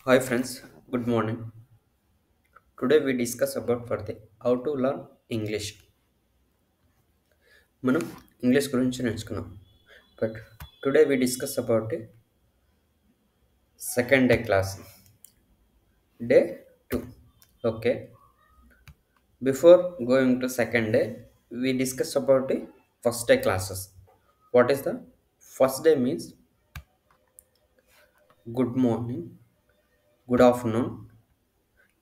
Hi friends, good morning. Today we discuss about for the how to learn English. మనం English గురించి నేర్చుకున్నాం. But today we discuss about the second day class. Day 2. Okay. Before going to second day, we discuss about the first day classes. What is the first day means good morning, good afternoon,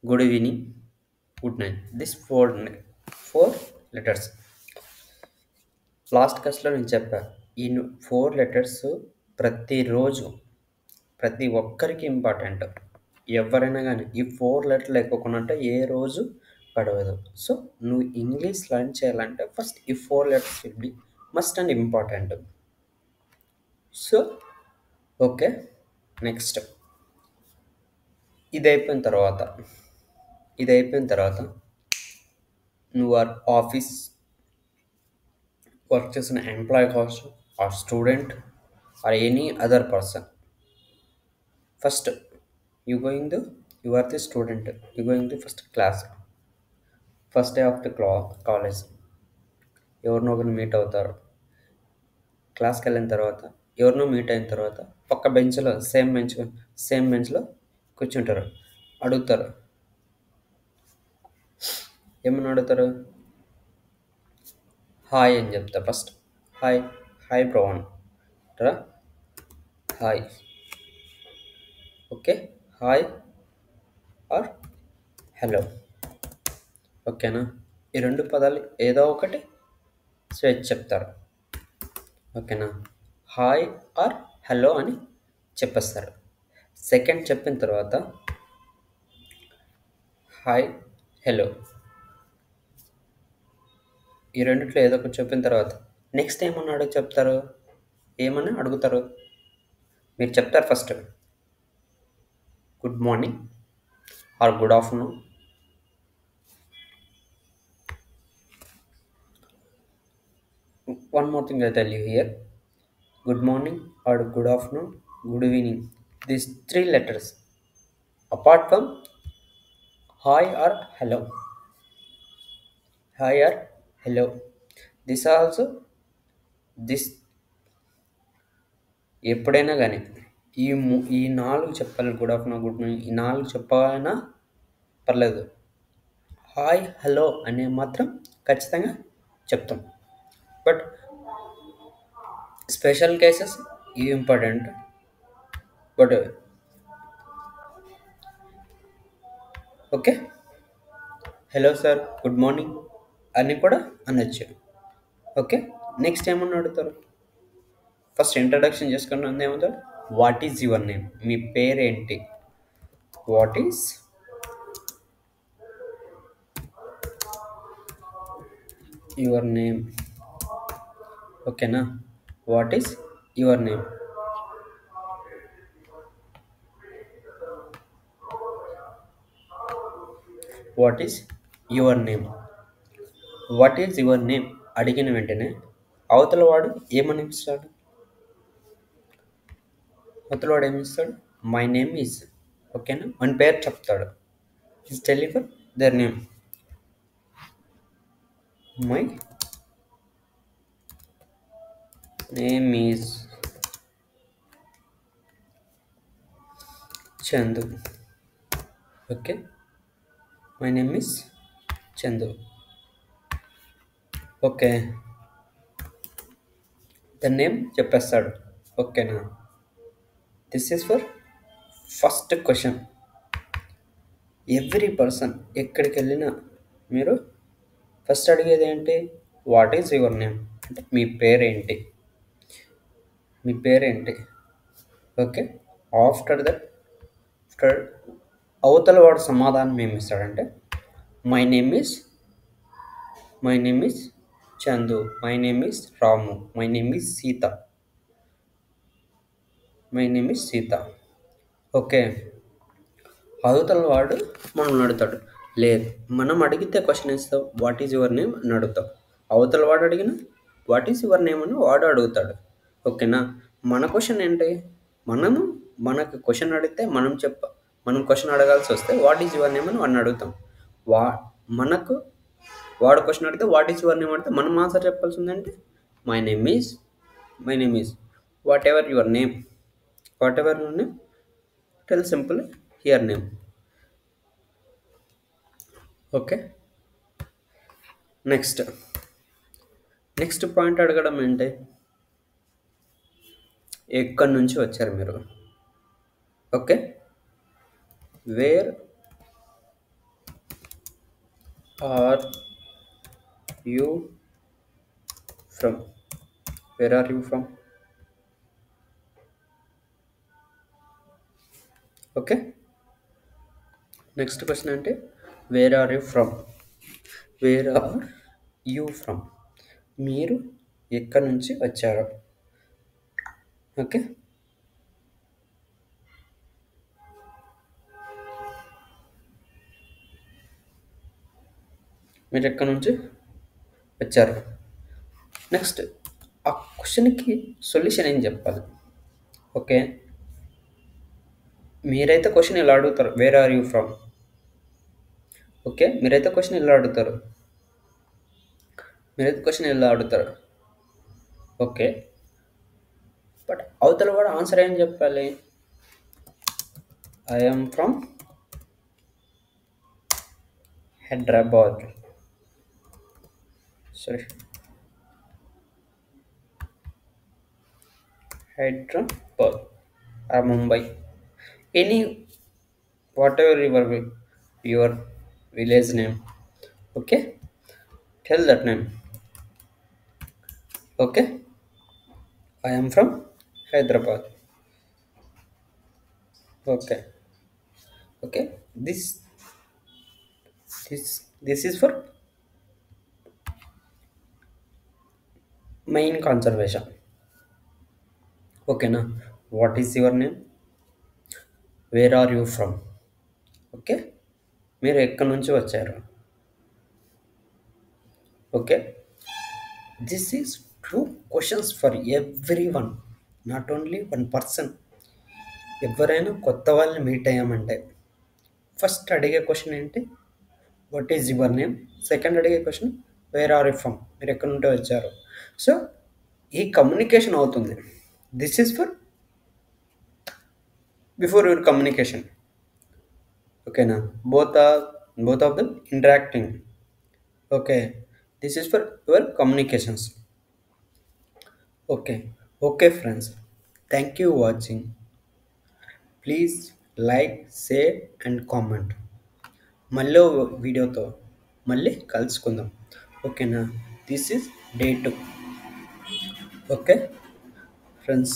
good evening, good night. This four letters. Last క్లాస్లో నేను చెప్పా ఈ 4 letters ప్రతిరోజు ప్రతి ఒక్కరికి important. ఎవరైనా కానీ ఈ 4 లెటర్ లేకోకుండా ఏ రోజు గడవదు. సో నువ్వు ఇంగ్లీష్ లర్న్ చేయాలంటే ఫస్ట్ ఈ 4 letters will be must and important. So okay, next ఇది అయిపోయిన తర్వాత నువ్వు ఆఫీస్ వర్క్ చేసిన ఎంప్లాయీ కావచ్చు, or student, or any other person. First, you are the student. You going to first class, first day of the college. ఎవరినో ఒకరిని meet అవుతారు. క్లాస్కి వెళ్ళిన తర్వాత ఎవరినో మీట్ అయిన తర్వాత పక్క బెంచ్లో సేమ్ బెంచ్లో కూర్చుంటారు. అడుగుతారు, ఏమని అడుగుతారు? హాయ్ అని చెప్తా. ఫస్ట్ హాయ్, హాయ్ బ్రో అంటారా? Hi. Okay, hi or hello. ఓకేనా? ఈ రెండు పదాలు ఏదో ఒకటి స్వేచ్ఛ చెప్తారు. ఓకేనా? హాయ్ ఆర్ హలో అని చెప్పేస్తారు. సెకండ్ చెప్పిన తర్వాత హాయ్, హలో, ఈ రెండిట్లో ఏదో ఒకటి చెప్పిన తర్వాత నెక్స్ట్ ఏమని అడుగుతారు? మీరు చెప్తారు first good morning or good afternoon. One more thing I tell you here. Good morning or good afternoon, good evening. These 3 letters. Apart from hi or hello. Hi or hello. This also, this ఎప్పుడైనా కానీ ఈ 4 చెప్పాలి. Good afternoon, good morning, ఈ 4 చెప్పైనా పర్లేదు. Hi hello అనే మాత్రం ఖచ్చితంగా చెప్తాం. బట్ స్పెషల్ కేసెస్ ఇవి important. But okay, hello sir, good morning అని కూడా అనొచ్చు. ఓకే, నెక్స్ట్ ఏమన్నా అడుగుతారు? ఫస్ట్ ఇంట్రడక్షన్ చేసుకుని ఏమవుతారు? What is your name? మీ పేరేంటి? What is your name? ఓకేనా? What is your name? What is your name? What is your name అడిగిన వెంటనే అవతల వాడు ఏమనిపిస్తాడు? My name is. ఓకేనా? మన పేరు చెప్తాడు. Is telling for their name. My name is Chandu. Okay, my name is Chandu. Okay, the name చెప్పేస్తాడు. ఓకేనా? This is for first question. Every person ఎక్కడికి వెళ్ళినా మీరు ఫస్ట్ అడిగేది ఏంటి? వాట్ ఈజ్ యువర్ నేమ్ అంటే మీ పేరేంటి? ఓకే, ఆఫ్టర్ అవతల వాడు సమాధానం ఏమి ఇస్తాడంటే my name is Chandu, my name is Ramu, my name is Sita. Okay, అవతల వాడు మనం అడుగుతాడు. లేదు, మనం అడిగితే క్వశ్చన్ ఇస్తావు వాట్ ఈజ్ యువర్ నేమ్ అని అడుగుతాం. అవతల వాడు అడిగిన వాట్ ఈజ్ యువర్ నేమ్ అని వాడు అడుగుతాడు. ఓకేనా? మన క్వశ్చన్ ఏంటి? మనకు క్వశ్చన్ అడిగితే మనం క్వశ్చన్ అడగాల్సి వస్తే వాట్ ఈజ్ యువర్ నేమ్ అని వాడిని అడుగుతాం. వా మనకు వాడు క్వశ్చన్ అడిగితే వాట్ ఈజ్ యువర్ నేమ్ అంటే మనం ఆన్సర్ చెప్పాల్సి ఉందంటే my name is my name is whatever your name, whatever your name, tell simple here name. Okay, next next point అడగడం ఏంటి, ఎక్కడి నుంచి వచ్చారు మీరు. Okay, where are you from, where are you from. Okay, next question అంటే where are you from, where are you from, మీరు ఎక్కడి నుంచి వచ్చారు. ఓకే, మీరు ఎక్కడి నుంచి వచ్చారు. నెక్స్ట్ ఆ క్వశ్చన్కి సొల్యూషన్ ఏం చెప్పాలి. ఓకే, మీరైతే క్వశ్చన్ ఇలా అడుగుతారు, where are you from. Okay, మీరైతే క్వశ్చన్ ఇలా అడుగుతారు, మీరైతే క్వశ్చన్ ఇలా అడుగుతారు. ఓకే, బట్ అవతల కూడా ఆన్సర్ ఏం చెప్పాలి, I'm from Hyderabad, sorry Hyderabad or Mumbai, any whatever your village name. Okay, tell that name. Okay, I'm from Hyderabad. Okay, okay, this this is for main conservation. ఓకేనా, what is your name, where are you from. Okay, మీరు ఎక్కడి నుంచి వచ్చారు. Okay, this is two questions for every one, not only one person. ఎవరైనా కొత్త వాళ్ళని meet అయ్యామంటే first అడిగే క్వశ్చన్ ఏంటి, what is your name. Second అడిగే question where are you from, మీరు ఎక్కడి నుండి వచ్చారు. సో ఈ కమ్యూనికేషన్ అవుతుంది. This is for before your communication. ఓకేనా, both of them interacting. Okay, this is for your communications. Okay friends, thank you watching. Please like, share and comment. మళ్ళీ వీడియోతో మళ్ళీ కలుసుకుందాం. ఓకేనా, this is day 2. Okay friends.